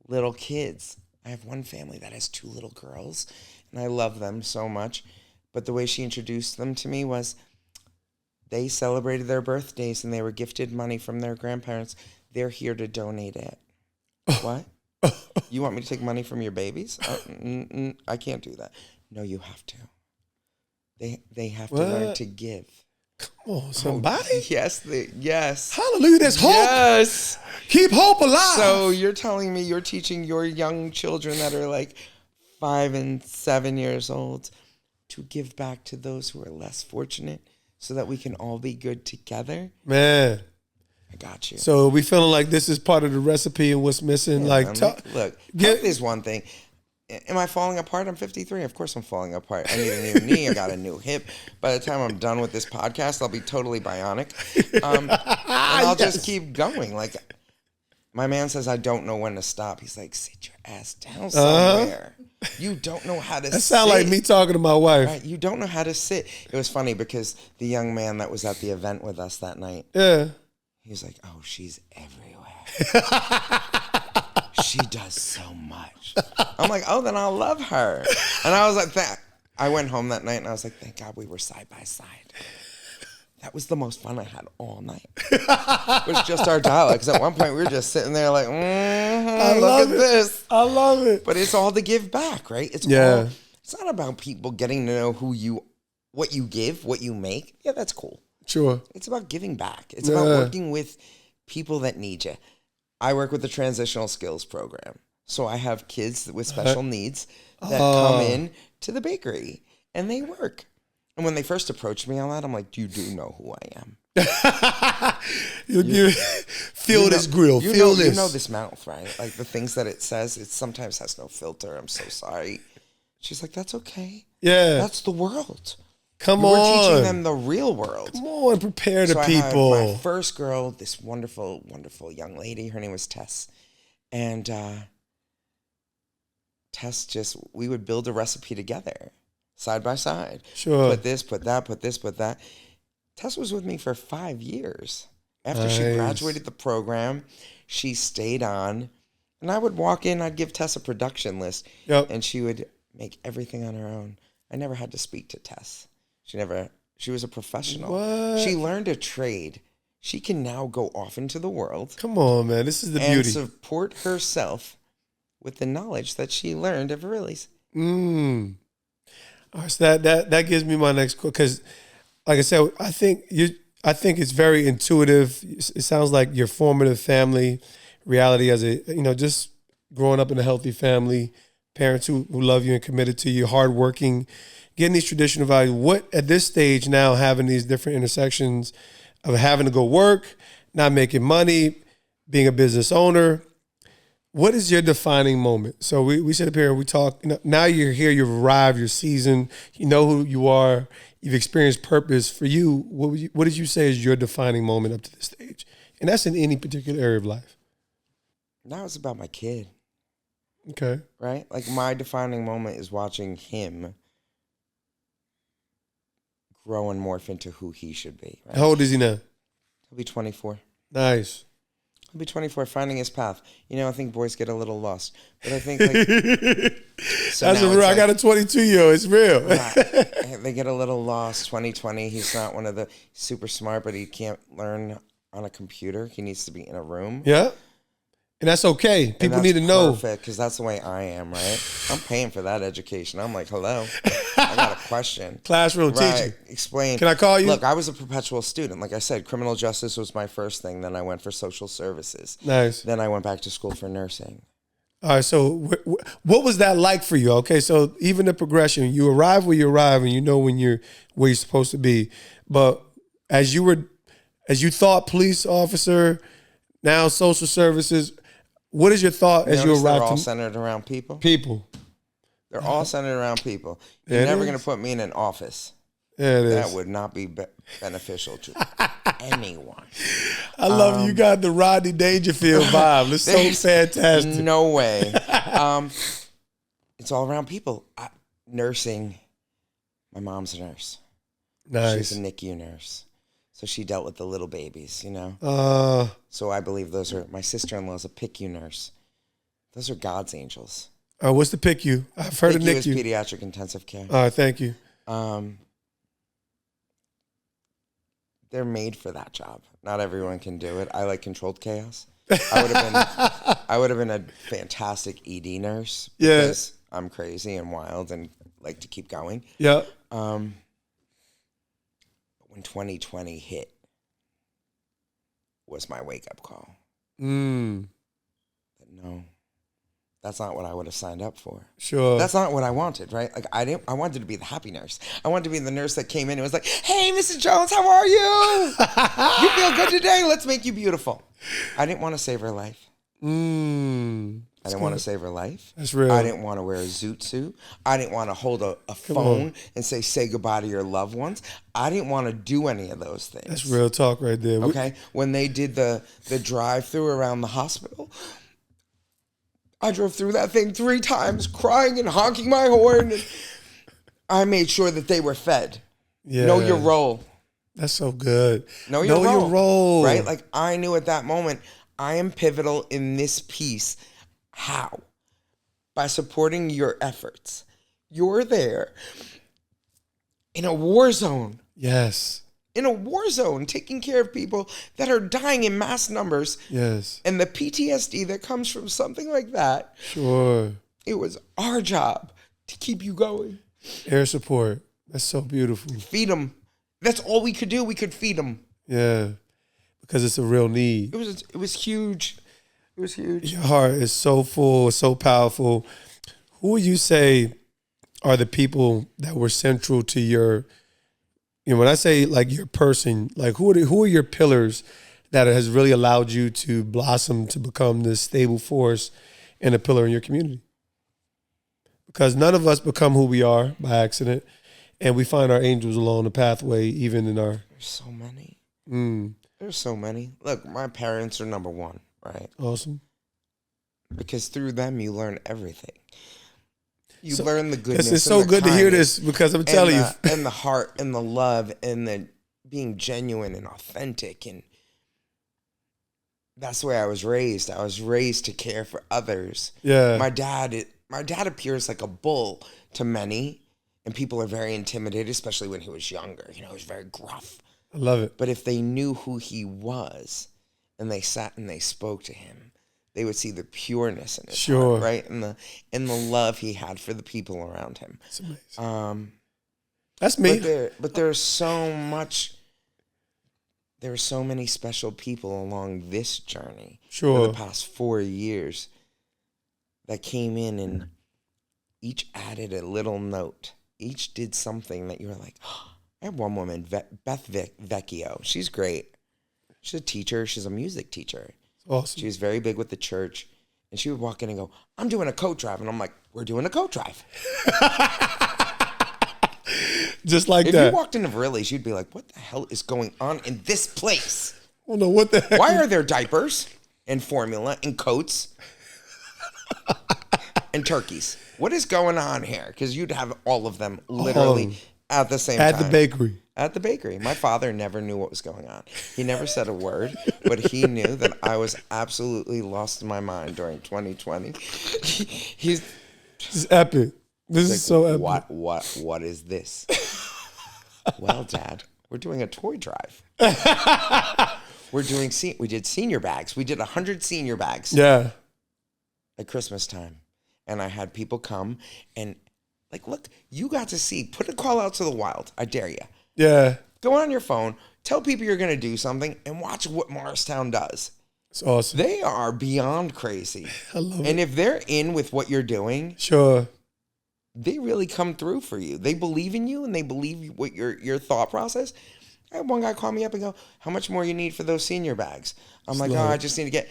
little kids. I have one family that has 2 little girls, and I love them so much. But the way she introduced them to me was they celebrated their birthdays, and they were gifted money from their grandparents. They're here to donate it. What? You want me to take money from your babies? I can't do that. No, you have to. They have to learn to give. Come on, somebody. Yes. Hallelujah, there's hope. Yes. Keep hope alive. So you're telling me you're teaching your young children that are like 5 and 7 years old to give back to those who are less fortunate so that we can all be good together? Man. I got you. So we feeling like this is part of the recipe and what's missing. Yeah, look, health is one thing. Am I falling apart? I'm 53. Of course I'm falling apart. I need a new knee. I got a new hip. By the time I'm done with this podcast, I'll be totally bionic. And I'll just keep going. Like, my man says, I don't know when to stop. He's like, sit your ass down somewhere. You don't know how to sit. That sounds like me talking to my wife. Right? You don't know how to sit. It was funny because the young man that was at the event with us that night, he's like, oh, she's everywhere. She does so much. I'm like, oh, then I'll love her. And I was like, I went home that night and I was like, thank God we were side by side. That was the most fun I had all night. It was just our dialogue. Because at one point we were just sitting there like, look at this. I love it. But it's all to give back, right? It's not about people getting to know what you give, what you make. Yeah, that's cool. Sure. It's about giving back. It's about working with people that need you. I work with the transitional skills program. So I have kids with special needs that come in to the bakery and they work. And when they first approached me on that, I'm like, you do know who I am. you feel this grill. Feel this. You know this mouth, right? Like the things that it says, it sometimes has no filter. I'm so sorry. She's like, that's okay. Yeah. That's the world. Come on. We're teaching them the real world. Come on, prepare the so people. I had my first girl, this wonderful, wonderful young lady. Her name was Tess. And Tess we would build a recipe together, side by side. Sure. Put this, put that, put this, put that. Tess was with me for 5 years. After she graduated the program, she stayed on. And I would walk in, I'd give Tess a production list. Yep. And she would make everything on her own. I never had to speak to Tess. She was a professional. What? She learned a trade. She can now go off into the world. Come on, man. This is the and beauty. Support herself with the knowledge that she learned at Verrilli's. All right, so that gives me my next question. Because, like I said, I think it's very intuitive. It sounds like your formative family reality as just growing up in a healthy family, parents who love you and committed to you, hardworking, getting these traditional values. What, at this stage now, having these different intersections of having to go work, not making money, being a business owner, what is your defining moment? So we sit up here and we talk. Now you're here, you've arrived, you're seasoned, you know who you are, you've experienced purpose. For you, what did you say is your defining moment up to this stage? And that's in any particular area of life. Now it's about my kid. Okay. Right? Like, my defining moment is watching him grow and morph into who he should be. Right? How old is he now? He'll be 24. Nice. He'll be 24, finding his path. You know, I think boys get a little lost. But I think, like... So that's real. I got a 22-year-old. It's real. Right. They get a little lost. 2020, he's not one of the super smart, but he can't learn on a computer. He needs to be in a room. Yeah. And that's okay. People need to know. Perfect, because that's the way I am, right? I'm paying for that education. I'm like, hello, I got a question. Classroom right. teaching. Explain. Can I call you? Look, I was a perpetual student. Like I said, criminal justice was my first thing. Then I went for social services. Nice. Then I went back to school for nursing. All right, so what was that like for you? Okay, so even the progression, you arrive where you arrive and you know when you're where you're supposed to be. But as you thought police officer, now social services, what is your thought as you arrive? They're all centered around people. People. They're all centered around people. You're never going to put me in an office. Yeah, it is. That would not be beneficial to anyone. I love you got the Rodney Dangerfield vibe. It's so fantastic. No way. It's all around people. Nursing. My mom's a nurse. Nice. She's a NICU nurse. So she dealt with the little babies, you know? So I believe those are, my sister-in-law's a PICU nurse. Those are God's angels. What's the PICU? I've heard of NICU. Is pediatric intensive care. All right, thank you. They're made for that job. Not everyone can do it. I like controlled chaos. I would have been a fantastic ED nurse. Yeah. Because I'm crazy and wild and like to keep going. Yeah. When 2020 hit was my wake-up call. But no, that's not what I would have signed up for. Sure. That's not what I wanted, right? Like, I wanted to be the happy nurse. I wanted to be the nurse that came in and was like, hey, Mrs. Jones, how are you? You feel good today? Let's make you beautiful. I didn't want to save her life. I didn't want to save her life. That's real. I didn't want to wear a zoot suit. I didn't want to hold a phone and say goodbye to your loved ones. I didn't want to do any of those things. That's real talk right there. Okay? When they did the drive-through around the hospital, I drove through that thing 3 times, crying and honking my horn. And I made sure that they were fed. Yeah. Know your role. That's so good. Know your role. Right? Like, I knew at that moment, I am pivotal in this piece. How? By supporting your efforts. You're there in a war zone. Yes. In a war zone, taking care of people that are dying in mass numbers. Yes. And the PTSD that comes from something like that. Sure. It was our job to keep you going. Air support. That's so beautiful. Feed them. That's all we could do. We could feed them. Yeah. Because it's a real need. It was huge. It was huge. Your heart is so full, so powerful. Who would you say are the people that were central to your, when I say like your person, like who are your pillars that has really allowed you to blossom to become this stable force and a pillar in your community? Because none of us become who we are by accident, and we find our angels along the pathway, even in our... There's so many. There's so many. Look, my parents are number one. Right. Awesome. Because through them, you learn everything. You learn the goodness. It's so good to hear this because I'm telling you. And the heart and the love and the being genuine and authentic. And that's the way I was raised. I was raised to care for others. Yeah. My dad appears like a bull to many. And people are very intimidated, especially when he was younger. He was very gruff. I love it. But if they knew who he was, and they sat and they spoke to him, they would see the pureness in his heart, right? And the love he had for the people around him. That's amazing. That's me. But there's so much. There are so many special people along this journey. Sure. For the past 4 years that came in and each added a little note. Each did something that you were like, oh. I have one woman, Beth Vecchio. She's great. She's a teacher. She's a music teacher. Awesome. She was very big with the church. And she would walk in and go, I'm doing a coat drive. And I'm like, we're doing a coat drive. Just like if that. If you walked into Verrilli, she'd be like, what the hell is going on in this place? Oh, no, what the heck? Why are there diapers and formula and coats and turkeys? What is going on here? Because you'd have all of them literally at the same time. At the bakery. At the bakery. My father never knew what was going on. He never said a word, but he knew that I was absolutely lost in my mind during 2020. This is epic. This is so epic. What is this? Well, Dad, we're doing a toy drive. We did senior bags. We did 100 senior bags. Yeah. At Christmas time. And I had people come and like, look, you got to see, put a call out to the wild. I dare you. Yeah. Go on your phone, tell people you're going to do something, and watch what Morristown does. It's awesome. They are beyond crazy. I love it. And if they're in with what you're doing, sure, they really come through for you. They believe in you, and they believe what your thought process. I had one guy call me up and go, how much more you need for those senior bags? I'm like, I just need to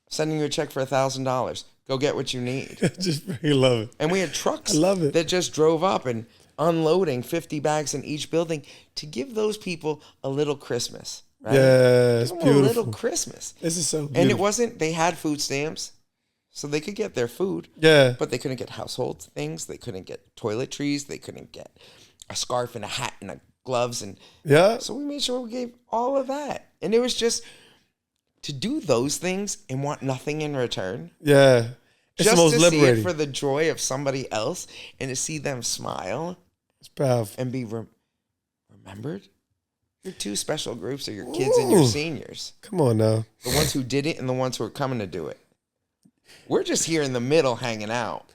sending you a check for $1,000. Go get what you need. Just really love it. And we had trucks that just drove up and unloading 50 bags in each building to give those people a little Christmas. Right? Yeah, it's beautiful. A little Christmas. This is so beautiful. And it wasn't, they had food stamps, so they could get their food. Yeah. But they couldn't get household things. They couldn't get toiletries. They couldn't get a scarf and a hat and gloves. And yeah. So we made sure we gave all of that. And it was just to do those things and want nothing in return. Yeah. It's just the most to liberating. see it for the joy of somebody else and to see them smile. It's powerful. And be remembered. Your two special groups are your kids and your seniors. Come on now. The ones who did it and the ones who are coming to do it. We're just here in the middle hanging out.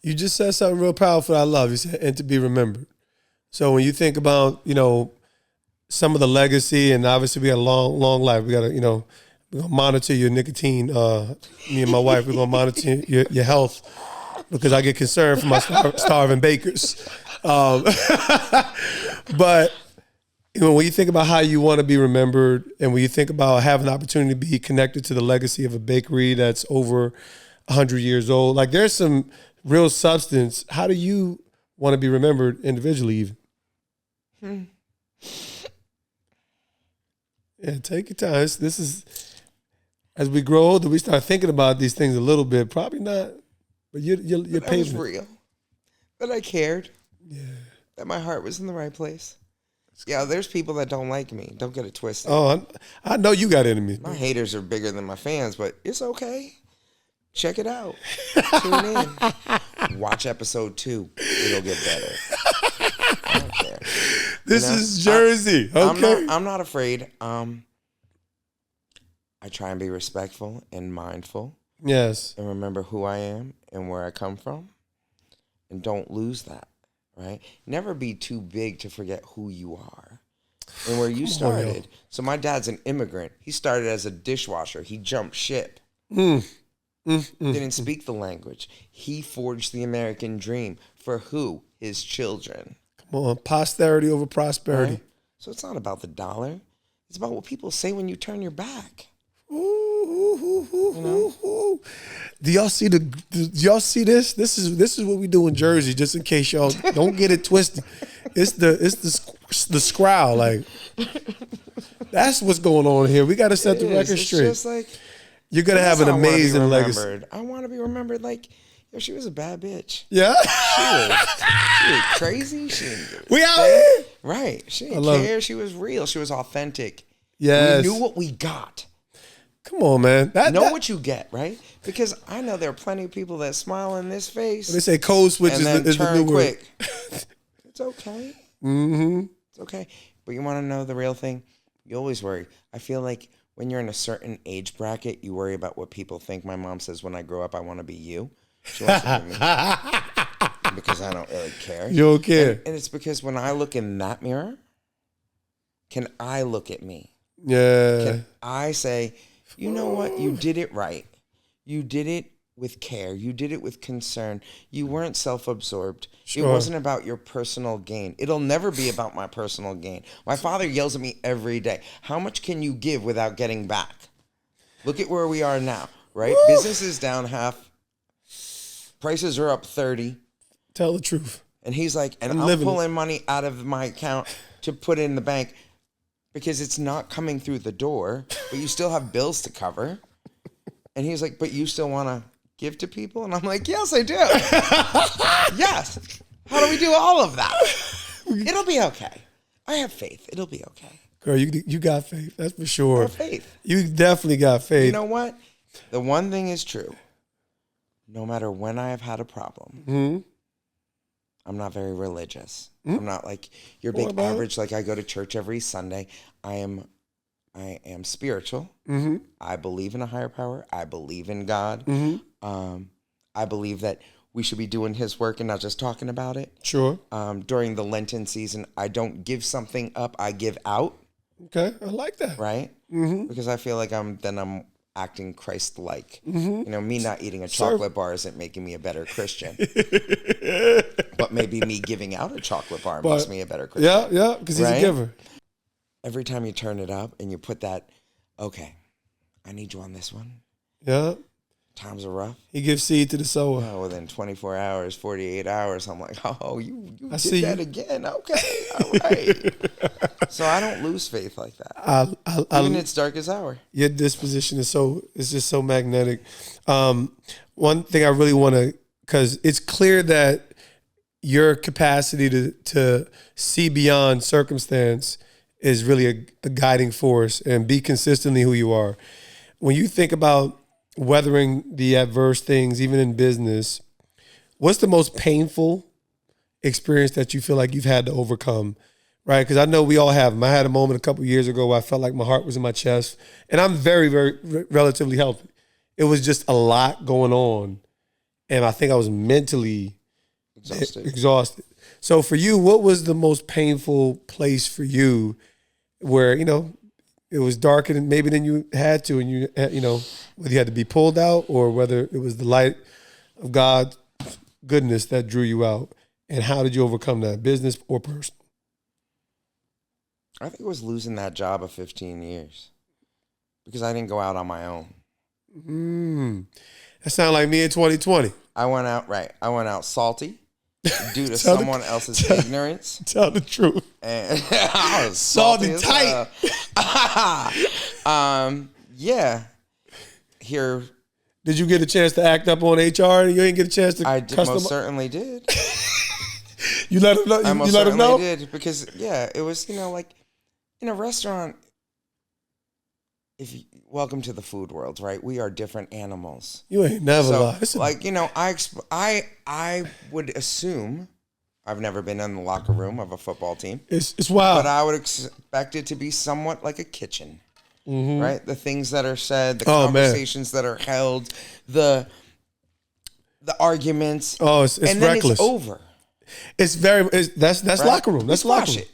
You just said something real powerful I love. You said, and to be remembered. So when you think about, some of the legacy, and obviously we got a long, long life. We got to, we're going to monitor your nicotine. Me and my wife, we're going to monitor your health because I get concerned for my starving bakers. But when you think about how you want to be remembered, and when you think about having the opportunity to be connected to the legacy of a bakery that's over 100 years old, like there's some real substance. How do you want to be remembered individually even? Yeah, take your time. This is, as we grow older, we start thinking about these things a little bit. Probably not, but you're that was real. That I cared. Yeah. That my heart was in the right place. Yeah, there's people that don't like me. Don't get it twisted. Oh, I know you got enemies. My haters are bigger than my fans, but it's okay. Check it out. Tune in. Watch episode 2. It'll get better. I don't care. This is Jersey. Okay. I'm not afraid. I try and be respectful and mindful. Yes. And remember who I am and where I come from. And don't lose that, right? Never be too big to forget who you are and where you started. So my dad's an immigrant. He started as a dishwasher. He jumped ship. Didn't speak the language. He forged the American dream for who? His children. Come on, posterity over prosperity. Right? So it's not about the dollar. It's about what people say when you turn your back. Do y'all see this? This is what we do in Jersey, just in case y'all don't get it twisted. It's the scrowl. Like, that's what's going on here. We got to set the record straight. It's just like, you're gonna have an amazing legacy. I want to be remembered like, yo, she was a bad bitch. Yeah, she was crazy. She didn't give we out here, right? She didn't care. She was real. She was authentic. Yes, we knew what we got. Come on, man. What you get, right? Because I know there are plenty of people that smile in this face. They say code switch is the new word. It's okay. Mm-hmm. It's okay. But you want to know the real thing? You always worry. I feel like when you're in a certain age bracket, you worry about what people think. My mom says, when I grow up, I want to be you. She wants to be me. Because I don't really care. You don't care. And it's because when I look in that mirror, can I look at me? Yeah. Can I say, you know what? You did it right. You did it with care. You did it with concern. You weren't self-absorbed. Sure. It wasn't about your personal gain. It'll never be about my personal gain. My father yells at me every day. How much can you give without getting back? Look at where we are now, right? Woo! Business is down half. Prices are up 30. Tell the truth. And he's like, and I'm pulling money out of my account to put in the bank because it's not coming through the door, but you still have bills to cover. And he's like, but you still want to give to people? And I'm like, yes, I do. Yes. How do we do all of that? It'll be okay. I have faith. It'll be okay. Girl, you got faith. That's for sure. I have faith. You definitely got faith. You know what? The one thing is true. No matter when I have had a problem, I'm not very religious. I'm not like your big average. Like I go to church every Sunday. I am spiritual. I believe in a higher power. I believe in God. I believe that we should be doing his work and not just talking about it. Sure. During the Lenten season, I don't give something up. I give out. Okay. I like that. Right? Because I feel like I'm acting Christ-like. You know, me not eating a chocolate bar isn't making me a better Christian. But maybe me giving out a chocolate bar makes me a better Christian. Yeah, because he's a giver. Every time you turn it up and you put that, okay, I need you on this one. Yeah. Times are rough. He gives seed to the sower. Oh, within 24 hours, 48 hours, I'm like, oh, you did that again. Okay, all right. So I don't lose faith like that. Even its darkest hour. Your disposition is just so magnetic. One thing I really want to, because it's clear that your capacity to see beyond circumstance is really a guiding force and be consistently who you are. When you think about weathering the adverse things, even in business, what's the most painful experience that you feel like you've had to overcome, right? Because I know we all have them. I had a moment a couple of years ago where I felt like my heart was in my chest, and I'm very, very relatively healthy. It was just a lot going on, and I think I was mentally exhausted. So for you, what was the most painful place for you where, you know, it was darker than maybe than you had to, and you know, whether you had to be pulled out or whether it was the light of God's goodness that drew you out? And how did you overcome that, business or personal? I think it was losing that job of 15 years because I didn't go out on my own. That sounded like me in 2020. I went out salty due to someone else's ignorance. Tell the truth. And I was salty tight. Yeah. Here. Did you get a chance to act up on HR? You didn't get a chance to. I most certainly did. You let him know. I most certainly did because it was, you know, like in a restaurant. Welcome to the food world, right? We are different animals. You ain't never lied. Like, you know, I would assume, I've never been in the locker room of a football team. It's wild. But I would expect it to be somewhat like a kitchen, right? The things that are said, the conversations that are held, the arguments. Oh, it's and reckless. Then it's over. That's right? Locker room. That's locker room.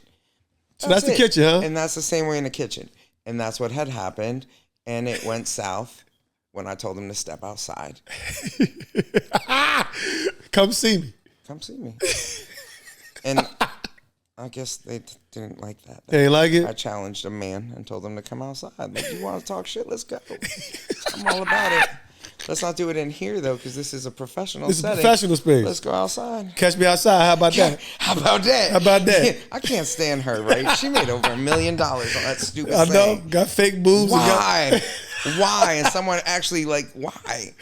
So that's the kitchen, huh? And that's the same way in the kitchen. And that's what had happened. And it went south when I told him to step outside. Come see me. Come see me. And I guess they didn't like that. They didn't like it? I challenged a man and told him to come outside. Like, you want to talk shit? Let's go. I'm all about it. Let's not do it in here, though, because this is a professional setting. It's a professional space. Let's go outside. Catch me outside. How about that? How about that? How about that? I can't stand her, right? She made over $1 million on that stupid thing. I know. Got fake boobs. Why? Why? And someone actually, like, why?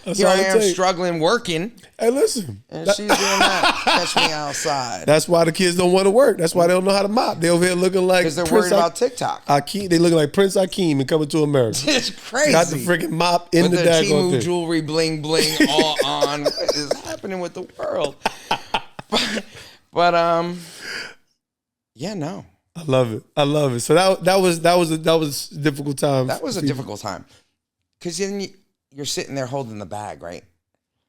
Here I am struggling, working. Hey, listen. And she's doing that. Catch me outside. That's why the kids don't want to work. That's why they don't know how to mop. They over here looking like because they're worried about TikTok. They looking like Prince Akeem and Coming to America. It's crazy. Got the freaking mop in the daggone thing. Jewelry, bling, bling, all on. What is happening with the world? But yeah, no. I love it. So that was a difficult time. That was a difficult time, because then you're sitting there holding the bag, right?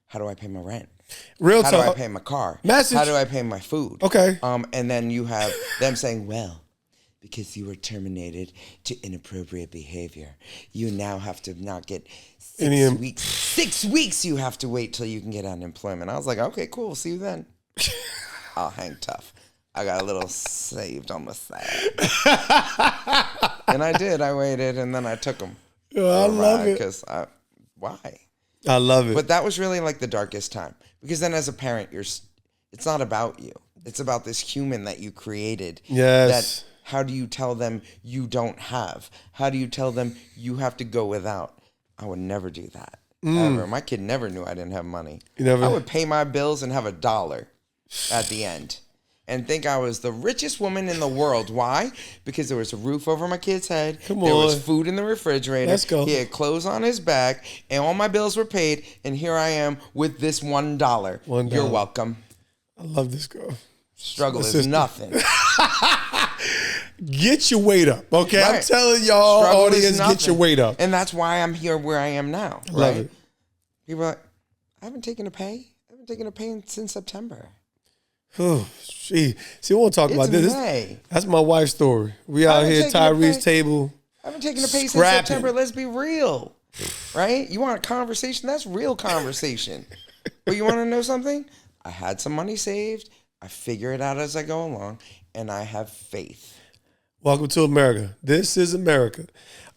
How do I pay my rent? Real talk. How do I pay my car? Message. How do I pay my food? Okay. And then you have them saying, well, because you were terminated to inappropriate behavior, you now have to not get 6 weeks 6 weeks you have to wait till you can get unemployment. I was like, okay, cool. See you then. I'll hang tough. I got a little saved on the side. And I did. I waited, and then I took them. I love it. Because why? I love it. But that was really like the darkest time. Because then as a parent, it's not about you. It's about this human that you created. Yes. How do you tell them you don't have? How do you tell them you have to go without? I would never do that. Ever. My kid never knew I didn't have money. I would pay my bills and have $1 at the end. And think I was the richest woman in the world. Why? Because there was a roof over my kid's head. There was food in the refrigerator. Let's go. He had clothes on his back. And all my bills were paid. And here I am with this $1. You're welcome. I love this girl. Struggle is nothing. Get your weight up, okay? Right. I'm telling y'all, Struggle audience, get your weight up. And that's why I'm here where I am now. Right? Love it. People are like, I haven't taken a pay. Since September. Oh, see, we won't talk about this. May. That's my wife's story. We out here at Tyree's table. I haven't taken a pay since September. Let's be real. Right? You want a conversation? That's real conversation. But you want to know something? I had some money saved. I figure it out as I go along. And I have faith. Welcome to America. This is America.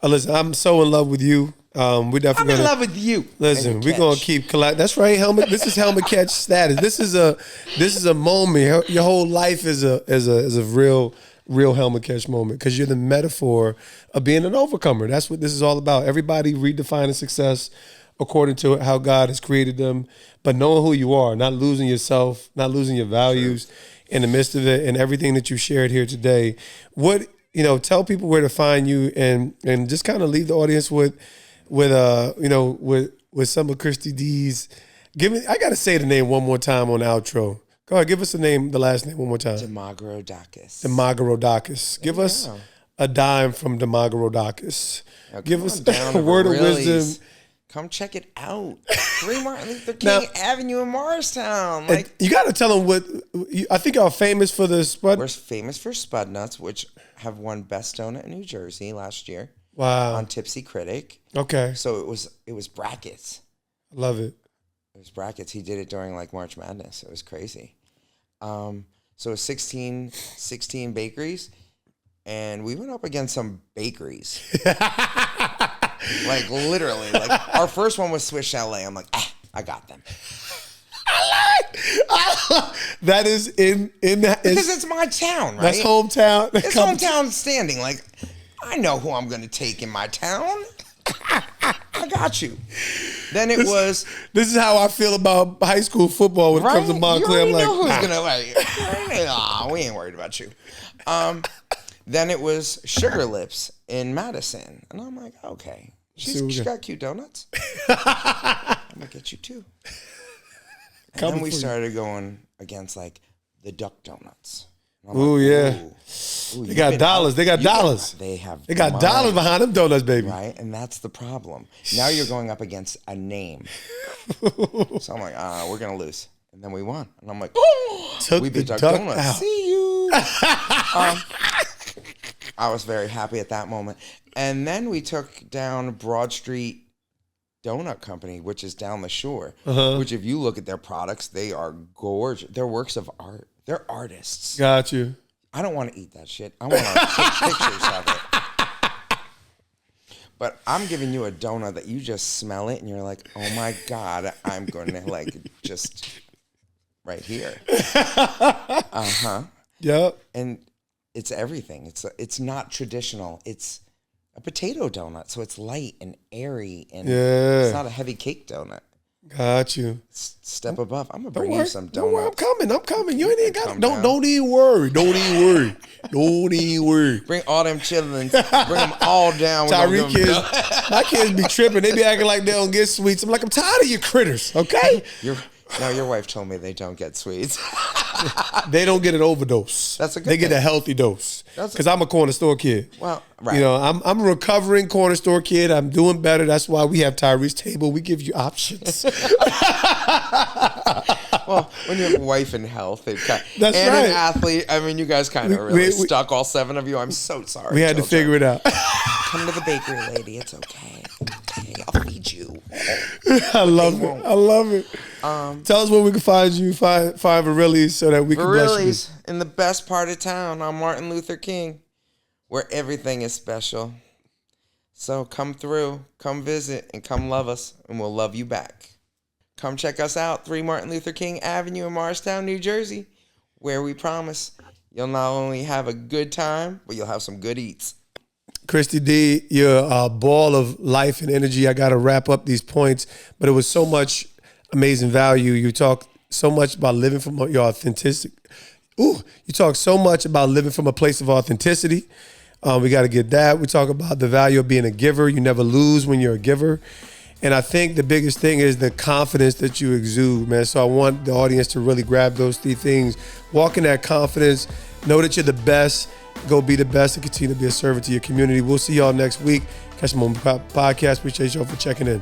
Listen, I'm so in love with you. We definitely I'm in love with you. Listen, we're gonna keep collect. That's right, helmet. This is helmet catch status. This is a moment. Your whole life is a real helmet catch moment because you're the metaphor of being an overcomer. That's what this is all about. Everybody redefining success according to how God has created them, but knowing who you are, not losing yourself, not losing your values in the midst of it, and everything that you shared here today. What tell people where to find you, and just kind of leave the audience with some of Kristi D's. I gotta say the name one more time on the outro. Go ahead, give us the last name one more time. Dimogerodakis. Dimogerodakis. Give us a dime from Dimogerodakis. Give us a word of wisdom. Come check it out. 3 Martin Luther King Avenue in Morristown. You got to tell them what. I think y'all famous for the Spud. We're famous for Spud Nuts, which have won Best Donut in New Jersey last year. Wow. On Tipsy Critic. Okay. So it was brackets. I love it. It was brackets. He did it during like March Madness. It was crazy. So it was 16 bakeries, and we went up against some bakeries. Like literally, like our first one was Swiss Chalet. I'm like, I got them. That is in that because it's my town, right? That's hometown. It's hometown standing. Like I know who I'm going to take in my town. I got you. Then this is how I feel about high school football when it comes to Monclair. I'm like, know who's gonna like. We ain't worried about you. Then it was Sugar Lips in Madison, and I'm like, okay, she got cute donuts. I'm gonna get you too. And then we started going against like the Duck Donuts. Oh yeah. Ooh, they got dollars. They got dollars. They got dollars behind them donuts, baby. Right, and that's the problem. Now you're going up against a name. So I'm like, we're gonna lose, and then we won, and I'm like, we beat Duck Donuts. Out. See you. I was very happy at that moment, and then we took down Broad Street Donut Company, which is down the shore. Which, if you look at their products, they are gorgeous. They're works of art. They're artists. Got you. I don't want to eat that shit. I want to take pictures of it. But I'm giving you a donut that you just smell it and you're like, oh my God, I'm going to like just right here. Yep. And it's everything. It's not traditional. It's a potato donut, so it's light and airy, and it's not a heavy cake donut. Got you. Step above. I'm gonna bring you some donuts. I'm coming. You ain't even got. Don't even worry. Don't even worry. Bring all them chillins. Bring them all down. Tyree kids. My kids be tripping. They be acting like they don't get sweets. I'm like, I'm tired of you critters. Okay. Your wife told me they don't get sweets. They don't get an overdose. That's a good They thing. get a healthy dose. Because I'm a corner store kid. Well, right. I'm a recovering corner store kid. I'm doing better. That's why we have Tyree's table. We give you options. Well, when you have a wife in health, an athlete, I mean, you guys kind of really stuck, all 7 of you. I'm so sorry. We had to figure it out. Come to the bakery, lady. It's okay. I'll feed you. I love it. I love it. Tell us where we can find you, find Verrilli's so that we can bless you. Verrilli's in the best part of town on Martin Luther King, where everything is special. So come through, come visit, and come love us, and we'll love you back. Come check us out, 3 Martin Luther King Avenue in Morristown, New Jersey, where we promise you'll not only have a good time, but you'll have some good eats. Kristi D, you're a ball of life and energy. I got to wrap up these points, but it was so much amazing value. You talk so much about living from your authenticity. You talk so much about living from a place of authenticity. We got to get that. We talk about the value of being a giver. You never lose when you're a giver. And I think the biggest thing is the confidence that you exude, man. So I want the audience to really grab those 3 things. Walk in that confidence. Know that you're the best. Go be the best and continue to be a servant to your community. We'll see y'all next week. Catch them on the podcast. Appreciate y'all for checking in.